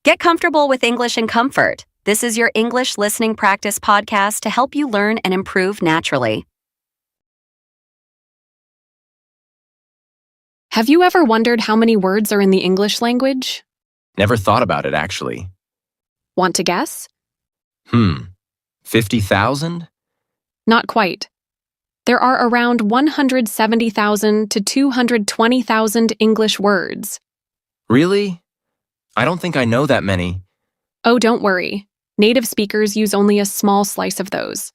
Get comfortable with English in comfort. This is your English listening practice podcast to help you learn and improve naturally. Have you ever wondered how many words are in the English language? Never thought about it, actually. Want to guess? 50,000? Not quite. There are around 170,000 to 220,000 English words. Really? I don't think I know that many. Oh, don't worry. Native speakers use only a small slice of those.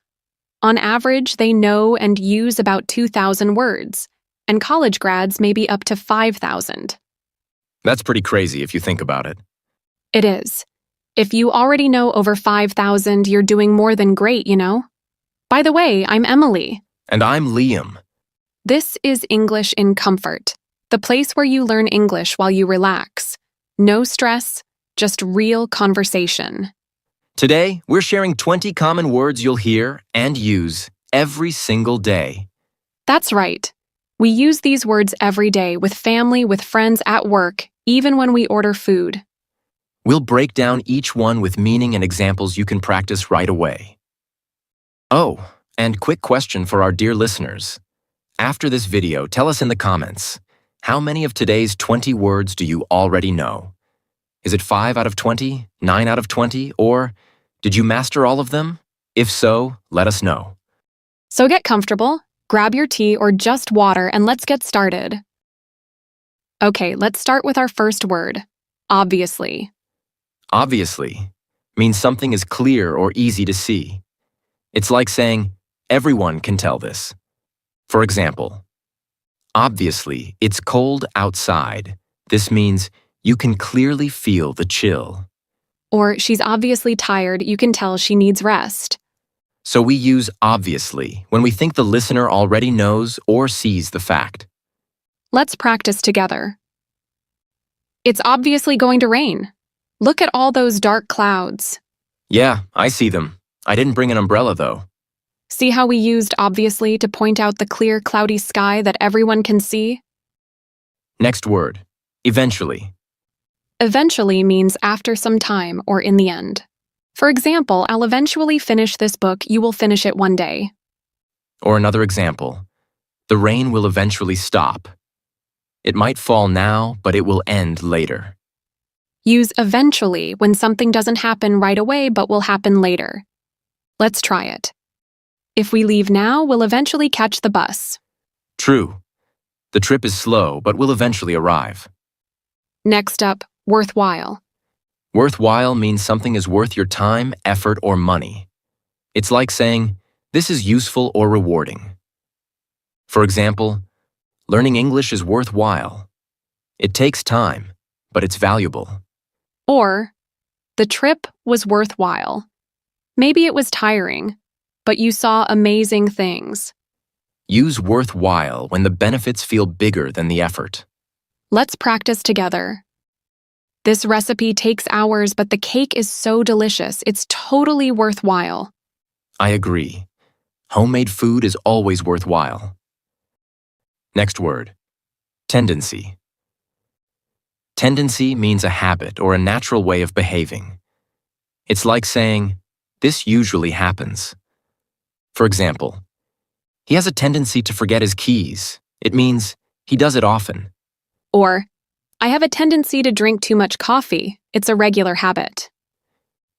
On average, they know and use about 2,000 words, and college grads may be up to 5,000. That's pretty crazy if you think about it. It is. If you already know over 5,000, you're doing more than great, you know? By the way, I'm Emily. And I'm Liam. This is English in Comfort, the place where you learn English while you relax. No stress, just real conversation. Today, we're sharing 20 common words you'll hear and use every single day. That's right. We use these words every day with family, with friends, at work, even when we order food. We'll break down each one with meaning and examples you can practice right away. Oh, and quick question for our dear listeners. After this video, tell us in the comments, how many of today's 20 words do you already know? Is it 5 out of 20, 9 out of 20, or did you master all of them? If so, let us know. So get comfortable, grab your tea or just water, and let's get started. Okay, let's start with our first word, obviously. Obviously means something is clear or easy to see. It's like saying, everyone can tell this. For example, obviously, it's cold outside. This means you can clearly feel the chill. Or she's obviously tired, you can tell she needs rest. So we use obviously when we think the listener already knows or sees the fact. Let's practice together. It's obviously going to rain. Look at all those dark clouds. Yeah, I see them. I didn't bring an umbrella though. See how we used obviously to point out the clear, cloudy sky that everyone can see? Next word, eventually. Eventually means after some time or in the end. For example, I'll eventually finish this book, you will finish it one day. Or another example, the rain will eventually stop. It might fall now, but it will end later. Use eventually when something doesn't happen right away but will happen later. Let's try it. If we leave now, we'll eventually catch the bus. True. The trip is slow, but will eventually arrive. Next up, worthwhile. Worthwhile means something is worth your time, effort, or money. It's like saying, this is useful or rewarding. For example, learning English is worthwhile. It takes time, but it's valuable. Or, the trip was worthwhile. Maybe it was tiring, but you saw amazing things. Use worthwhile when the benefits feel bigger than the effort. Let's practice together. This recipe takes hours, but the cake is so delicious, it's totally worthwhile. I agree. Homemade food is always worthwhile. Next word, tendency. Tendency means a habit or a natural way of behaving. It's like saying, this usually happens. For example, he has a tendency to forget his keys. It means he does it often. Or, I have a tendency to drink too much coffee. It's a regular habit.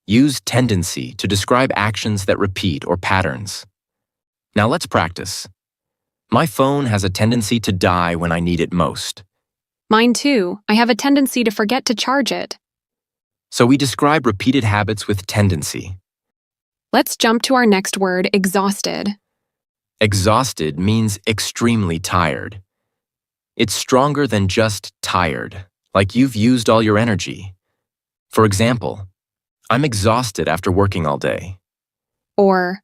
Use tendency to describe actions that repeat or patterns. Now let's practice. My phone has a tendency to die when I need it most. Mine too. I have a tendency to forget to charge it. So we describe repeated habits with tendency. Let's jump to our next word, exhausted. Exhausted means extremely tired. It's stronger than just tired, like you've used all your energy. For example, I'm exhausted after working all day. Or,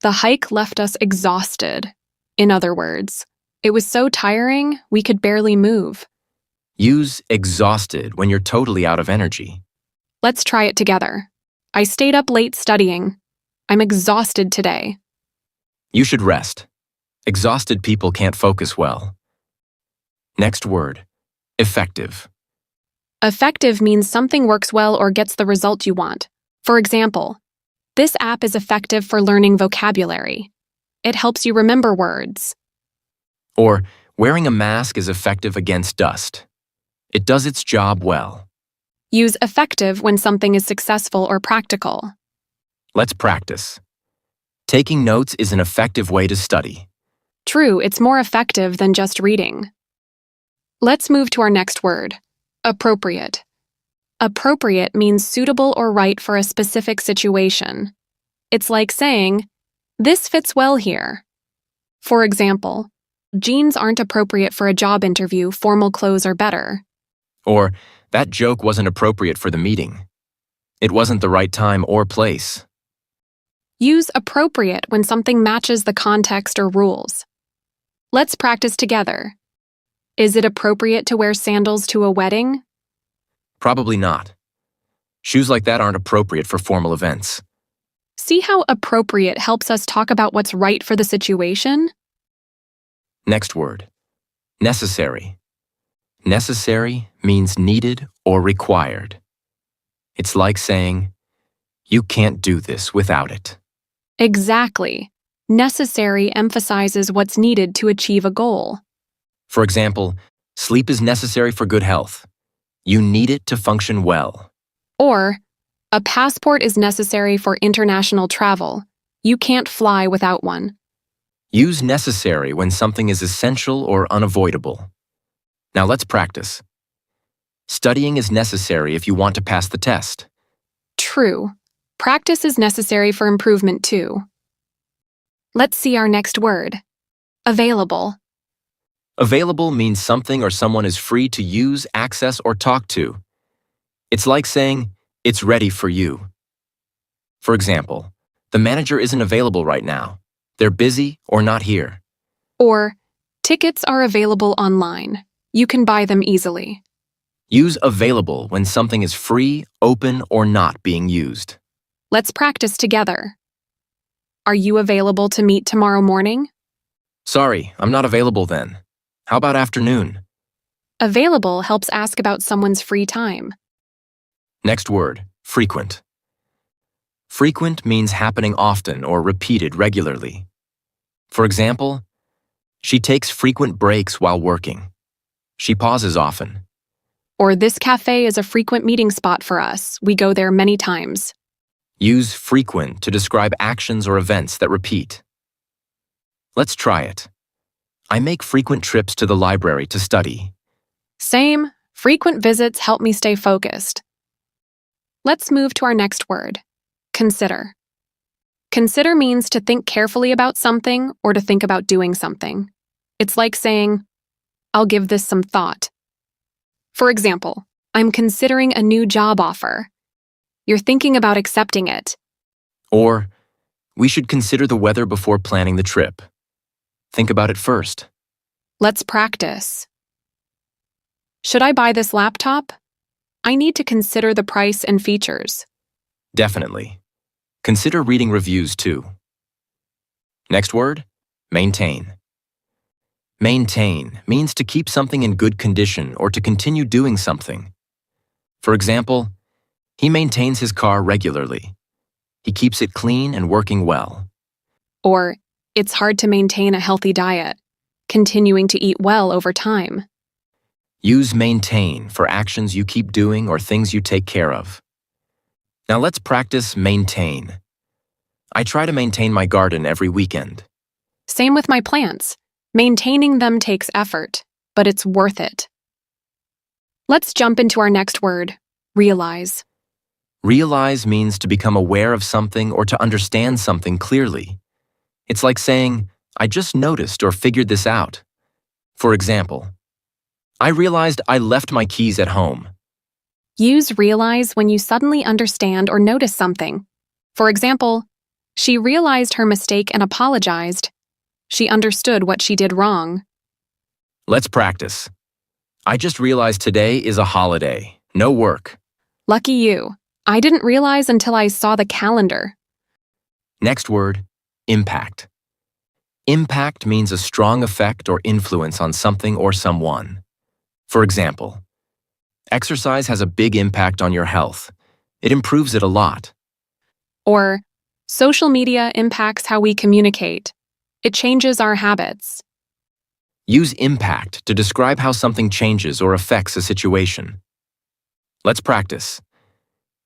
the hike left us exhausted. In other words, it was so tiring, we could barely move. Use exhausted when you're totally out of energy. Let's try it together. I stayed up late studying. I'm exhausted today. You should rest. Exhausted people can't focus well. Next word, effective. Effective means something works well or gets the result you want. For example, this app is effective for learning vocabulary. It helps you remember words. Or, wearing a mask is effective against dust. It does its job well. Use effective when something is successful or practical. Let's practice. Taking notes is an effective way to study. True, it's more effective than just reading. Let's move to our next word, appropriate. Appropriate means suitable or right for a specific situation. It's like saying, this fits well here. For example, jeans aren't appropriate for a job interview, formal clothes are better. Or, that joke wasn't appropriate for the meeting. It wasn't the right time or place. Use appropriate when something matches the context or rules. Let's practice together. Is it appropriate to wear sandals to a wedding? Probably not. Shoes like that aren't appropriate for formal events. See how appropriate helps us talk about what's right for the situation? Next word, necessary. Necessary means needed or required. It's like saying, you can't do this without it. Exactly. Necessary emphasizes what's needed to achieve a goal. For example, sleep is necessary for good health. You need it to function well. Or, a passport is necessary for international travel. You can't fly without one. Use necessary when something is essential or unavoidable. Now let's practice. Studying is necessary if you want to pass the test. True. Practice is necessary for improvement too. Let's see our next word. Available. Available means something or someone is free to use, access, or talk to. It's like saying, it's ready for you. For example, the manager isn't available right now. They're busy or not here. Or, tickets are available online. You can buy them easily. Use available when something is free, open, or not being used. Let's practice together. Are you available to meet tomorrow morning? Sorry, I'm not available then. How about afternoon? Available helps ask about someone's free time. Next word, frequent. Frequent means happening often or repeated regularly. For example, she takes frequent breaks while working. She pauses often. Or this cafe is a frequent meeting spot for us. We go there many times. Use frequent to describe actions or events that repeat. Let's try it. I make frequent trips to the library to study. Same. Frequent visits help me stay focused. Let's move to our next word. Consider. Consider means to think carefully about something or to think about doing something. It's like saying, I'll give this some thought. For example, I'm considering a new job offer. You're thinking about accepting it. Or, we should consider the weather before planning the trip. Think about it first. Let's practice. Should I buy this laptop? I need to consider the price and features. Definitely. Consider reading reviews too. Next word, maintain. Maintain means to keep something in good condition or to continue doing something. For example, he maintains his car regularly. He keeps it clean and working well. Or, it's hard to maintain a healthy diet, continuing to eat well over time. Use maintain for actions you keep doing or things you take care of. Now let's practice maintain. I try to maintain my garden every weekend. Same with my plants. Maintaining them takes effort, but it's worth it. Let's jump into our next word, realize. Realize means to become aware of something or to understand something clearly. It's like saying, I just noticed or figured this out. For example, I realized I left my keys at home. Use realize when you suddenly understand or notice something. For example, she realized her mistake and apologized. She understood what she did wrong. Let's practice. I just realized today is a holiday. No work. Lucky you. I didn't realize until I saw the calendar. Next word, impact. Impact means a strong effect or influence on something or someone. For example, Exercise has a big impact on your health. It improves it a lot. Or, social media impacts how we communicate. It changes our habits. Use impact to describe how something changes or affects a situation. Let's practice.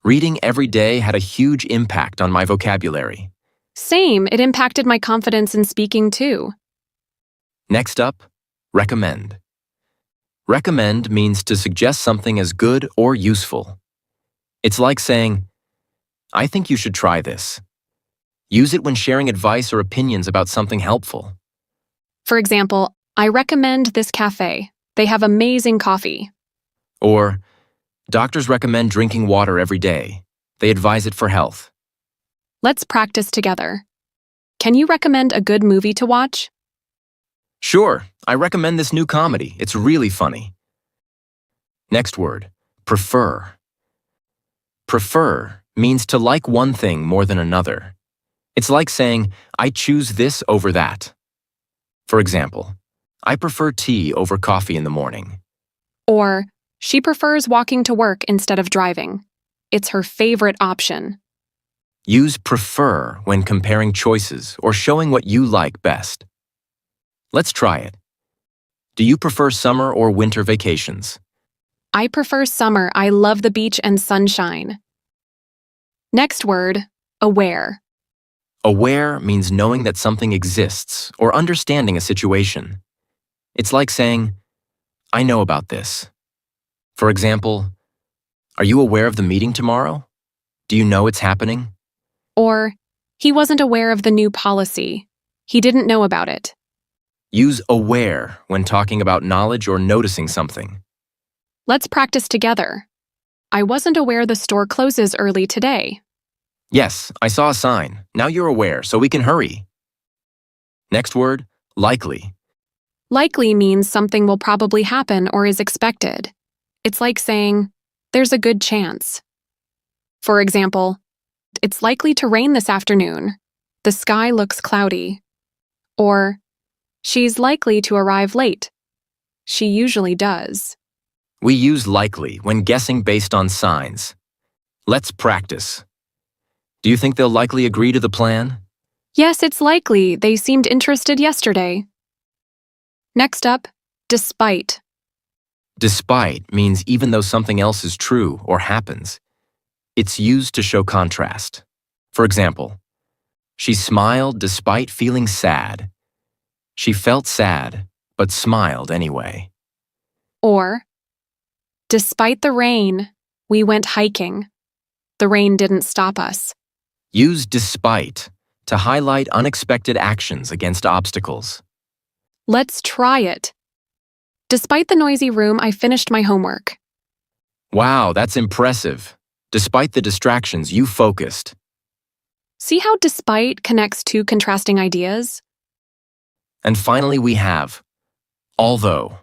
Reading every day had a huge impact on my vocabulary. Same, it impacted my confidence in speaking too. Next up, recommend. Recommend means to suggest something as good or useful. It's like saying, I think you should try this. Use it when sharing advice or opinions about something helpful. For example, I recommend this cafe. They have amazing coffee. Or, doctors recommend drinking water every day. They advise it for health. Let's practice together. Can you recommend a good movie to watch? Sure, I recommend this new comedy. It's really funny. Next word, prefer. Prefer means to like one thing more than another. It's like saying, I choose this over that. For example, I prefer tea over coffee in the morning. Or, she prefers walking to work instead of driving. It's her favorite option. Use prefer when comparing choices or showing what you like best. Let's try it. Do you prefer summer or winter vacations? I prefer summer. I love the beach and sunshine. Next word, aware. Aware means knowing that something exists or understanding a situation. It's like saying, I know about this. For example, are you aware of the meeting tomorrow? Do you know it's happening? Or, he wasn't aware of the new policy. He didn't know about it. Use aware when talking about knowledge or noticing something. Let's practice together. I wasn't aware the store closes early today. Yes, I saw a sign. Now you're aware, so we can hurry. Next word, likely. Likely means something will probably happen or is expected. It's like saying, there's a good chance. For example, it's likely to rain this afternoon. The sky looks cloudy. Or, she's likely to arrive late. She usually does. We use likely when guessing based on signs. Let's practice. Do you think they'll likely agree to the plan? Yes, it's likely. They seemed interested yesterday. Next up, despite. Despite means even though something else is true or happens. It's used to show contrast. For example, she smiled despite feeling sad. She felt sad, but smiled anyway. Or, despite the rain, we went hiking. The rain didn't stop us. Use despite to highlight unexpected actions against obstacles. Let's try it. Despite the noisy room, I finished my homework. Wow, that's impressive. Despite the distractions, you focused. See how despite connects two contrasting ideas? And finally, we have although.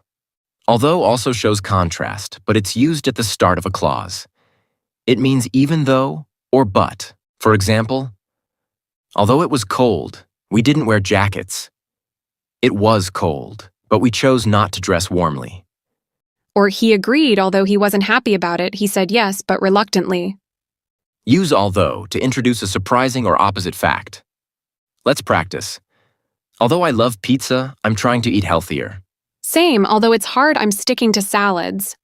Although also shows contrast, but it's used at the start of a clause. It means even though or but. For example, although it was cold, we didn't wear jackets. It was cold, but we chose not to dress warmly. Or he agreed, although he wasn't happy about it. He said yes, but reluctantly. Use although to introduce a surprising or opposite fact. Let's practice. Although I love pizza, I'm trying to eat healthier. Same, although it's hard, I'm sticking to salads.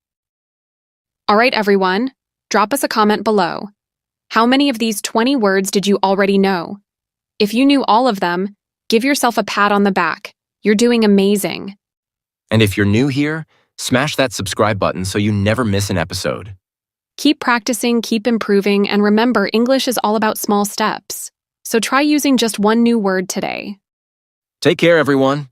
All right, everyone, drop us a comment below. How many of these 20 words did you already know? If you knew all of them, give yourself a pat on the back. You're doing amazing. And if you're new here, smash that subscribe button so you never miss an episode. Keep practicing, keep improving, and remember, English is all about small steps. So try using just one new word today. Take care, everyone.